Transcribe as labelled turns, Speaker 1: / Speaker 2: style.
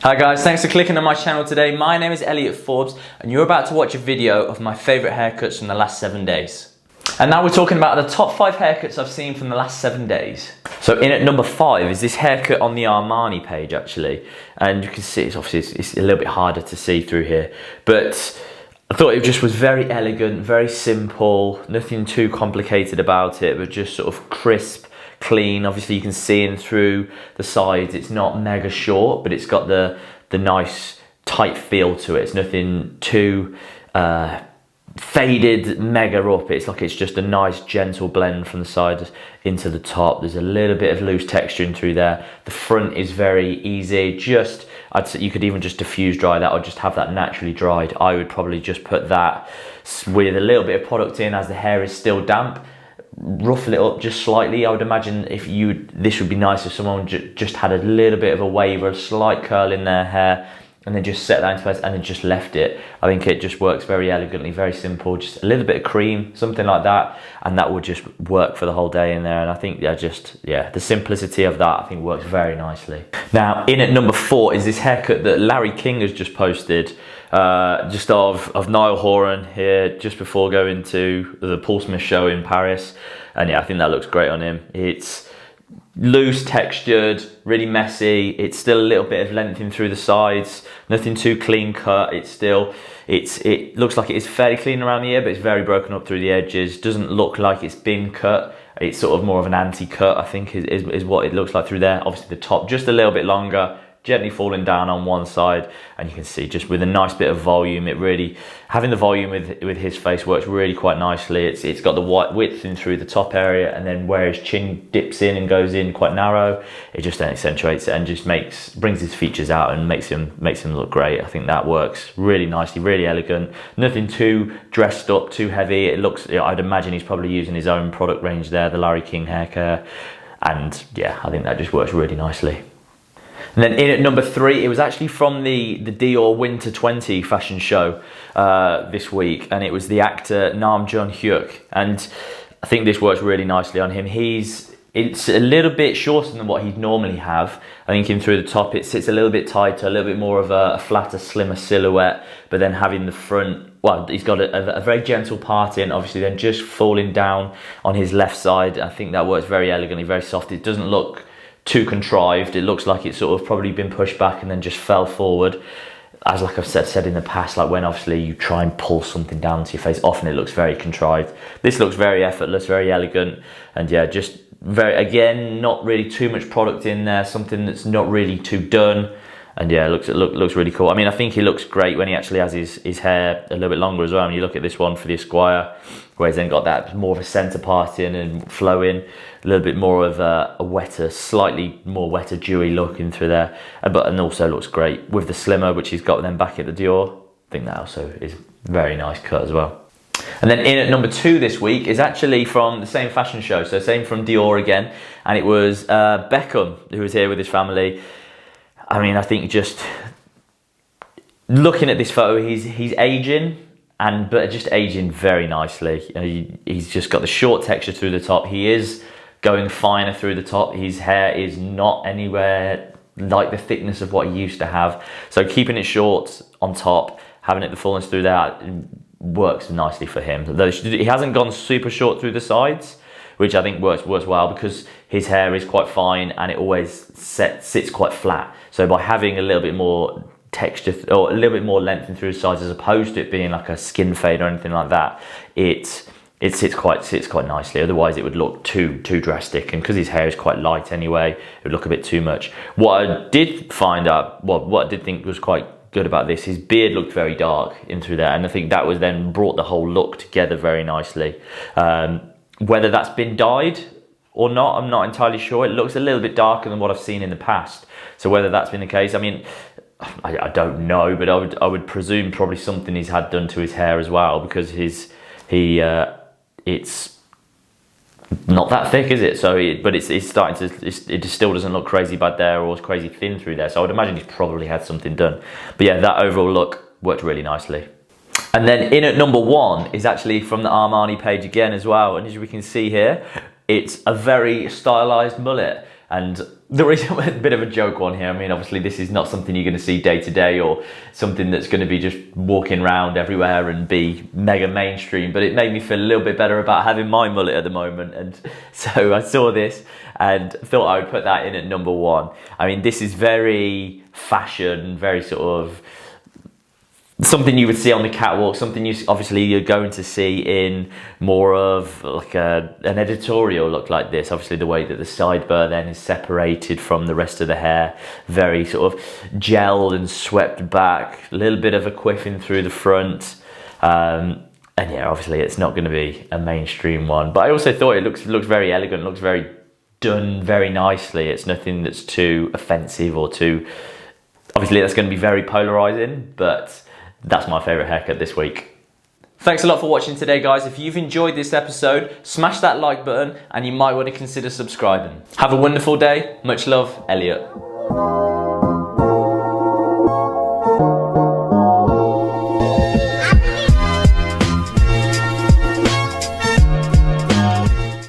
Speaker 1: Hi guys, thanks for clicking on my channel today. My name is Elliot Forbes and you're about to watch a video of my favourite haircuts from the last 7 days. And now we're talking about the top 5 haircuts I've seen from the last 7 days. So in at number 5 is this haircut on the Armani page actually. And you can see it's obviously it's a little bit harder to see through here. But I thought it just was very elegant, very simple, nothing too complicated about it, but just sort of crisp, clean. Obviously you can see in through the sides. It's not mega short, but it's got the nice tight feel to it. It's nothing too faded mega up. It's like it's just a nice gentle blend from the sides into the top. There's a little bit of loose texture in through there. The front is very easy. Just I'd say you could even just diffuse dry that or just have that naturally dried. I would probably just put that with a little bit of product in as the hair is still damp. Ruffle it up just slightly. I would imagine this would be nice if someone just had a little bit of a wave or a slight curl in their hair and then just set that into place and then just left it. I think it just works very elegantly, very simple. Just a little bit of cream, something like that, and that would just work for the whole day in there. And I think the simplicity of that I think works very nicely. Now in at number 4 is this haircut that Larry King has just posted. Just of Niall Horan here just before going to the Paul Smith show in Paris, and yeah, I think that looks great on him. It's loose textured, really messy. It's still a little bit of length in through the sides, nothing too clean cut. It looks like it is fairly clean around the ear, but it's very broken up through the edges. Doesn't look like it's been cut. It's sort of more of an anti-cut, I think is what it looks like through there. Obviously the top just a little bit longer, gently falling down on one side, and you can see just with a nice bit of volume, it really, having the volume with his face works really quite nicely. It's got the white width in through the top area, and then where his chin dips in and goes in quite narrow, it just then accentuates it and just brings his features out and makes him look great. I think that works really nicely, really elegant, nothing too dressed up, too heavy. It looks, I'd imagine he's probably using his own product range there, the Larry King hair care, and yeah, I think that just works really nicely. And then in at number 3, it was actually from the Dior Winter 20 fashion show this week, and it was the actor Jong Hyuk, and I think this works really nicely on him. It's a little bit shorter than what he'd normally have. I think in through the top it sits a little bit tighter, a little bit more of a flatter, slimmer silhouette, but then having the front, well, he's got a very gentle part in, obviously then just falling down on his left side. I think that works very elegantly, very soft. It doesn't look too contrived. It looks like it's sort of probably been pushed back and then just fell forward. As like I've said in the past, like when obviously you try and pull something down to your face, often it looks very contrived. This looks very effortless, very elegant, and yeah, just very, again, not really too much product in there, something that's not really too done. And yeah, it looks really cool. I mean, I think he looks great when he actually has his hair a little bit longer as well. When you look at this one for the Esquire, where he's then got that more of a centre part in and flow in, a little bit more of a wetter, slightly more wetter, dewy look in through there. And also looks great with the slimmer, which he's got then back at the Dior. I think that also is a very nice cut as well. And then in at number 2 this week is actually from the same fashion show, so same from Dior again, and it was Beckham who was here with his family. I mean, I think just looking at this photo, he's aging, but just aging very nicely. You know, he's just got the short texture through the top. He is going finer through the top. His hair is not anywhere like the thickness of what he used to have. So keeping it short on top, having it the fullness through there works nicely for him. He hasn't gone super short through the sides, which I think works well because his hair is quite fine and it always sits quite flat. So by having a little bit more texture or a little bit more length in through his sides, as opposed to it being like a skin fade or anything like that, it sits quite nicely. Otherwise it would look too drastic, and because his hair is quite light anyway, it would look a bit too much. What I did think was quite good about this, his beard looked very dark in through there, and I think that was then brought the whole look together very nicely. Whether that's been dyed or not, I'm not entirely sure. It looks a little bit darker than what I've seen in the past. So whether that's been the case, I mean, I don't know, but I would presume probably something he's had done to his hair as well, because it's not that thick, is it? So, but it's starting to, it still doesn't look crazy bad there or crazy thin through there. So I would imagine he's probably had something done. But yeah, that overall look worked really nicely. And then in at number 1 is actually from the Armani page again as well. And as we can see here, it's a very stylized mullet. And there is a bit of a joke one here. I mean, obviously this is not something you're going to see day to day or something that's going to be just walking around everywhere and be mega mainstream, but it made me feel a little bit better about having my mullet at the moment. And so I saw this and thought I would put that in at number one. I mean, this is very fashion, very sort of something you would see on the catwalk, something obviously you're going to see in more of like an editorial look like this. Obviously the way that the sideburr then is separated from the rest of the hair, very sort of gelled and swept back, a little bit of a quiffing through the front. And yeah, obviously it's not going to be a mainstream one, but I also thought it looks very elegant, looks very done very nicely. It's nothing that's too offensive or too, obviously that's going to be very polarizing, but that's my favourite haircut this week. Thanks a lot for watching today, guys. If you've enjoyed this episode, smash that like button and you might want to consider subscribing. Have a wonderful day. Much love, Elliot.